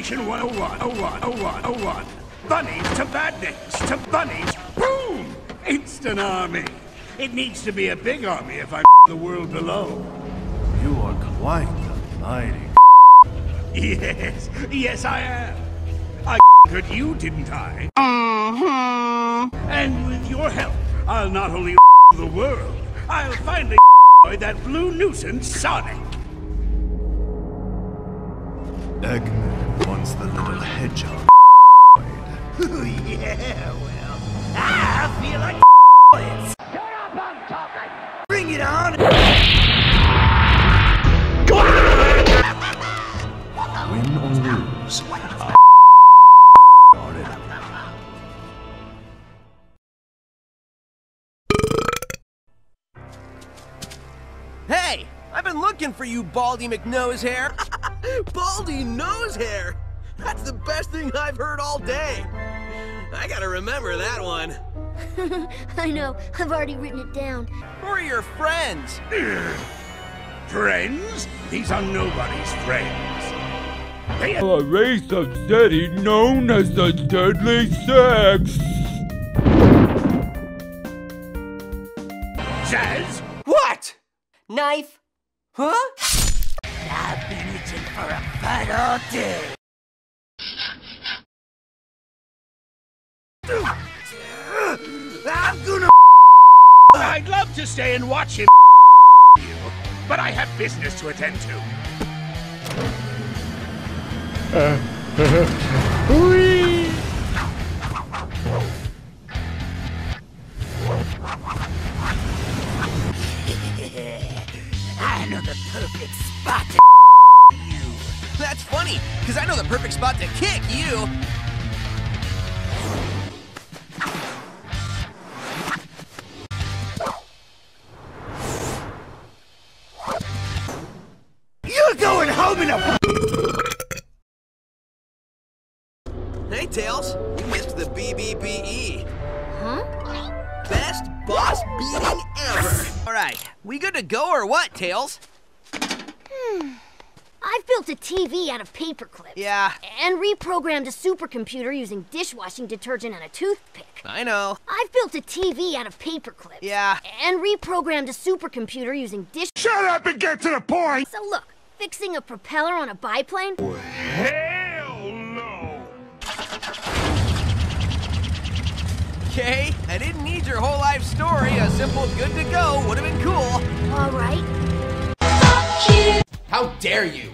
Education 101, 01, 01, 01. Bunnies to badniks to bunnies. Boom! Instant army. It needs to be a big army if I'm the world below. You are quite the mighty. Yes, yes I am. I at you, didn't I? And with your help, I'll not only the world, I'll finally that blue nuisance Sonic. Eggman wants the little hedgehog. Yeah, well, I feel like it. Shut up, I'm talking. Bring it on. Win or lose, on it. Hey, I've been looking for you, Baldy McNosehair. Baldy Nosehair? That's the best thing I've heard all day. I gotta remember that one. I know, I've already written it down. Who are your friends? Friends? These are nobody's friends. They A race of steady known as the Deadly Six. Zazz? What? Knife? Huh? I've been itching for a fight all day. I'm gonna. I'd love to stay and watch him you, but I have business to attend to. I know the perfect spot to you. That's funny, because I know the perfect spot to kick you. You're going home in a... Hey, Tails, you missed the BBBE. Huh? Best boss beating ever. All right, we good to go or what, Tails? I've built a TV out of paper clips. Yeah. And reprogrammed a supercomputer using dishwashing detergent and a toothpick. I know. I've built a TV out of paper clips. Yeah. And reprogrammed a supercomputer using Shut up and get to the point! So look, fixing a propeller on a biplane? Hell no! Okay, I didn't need your whole life story. A simple good to go would have been cool. All right. How dare you?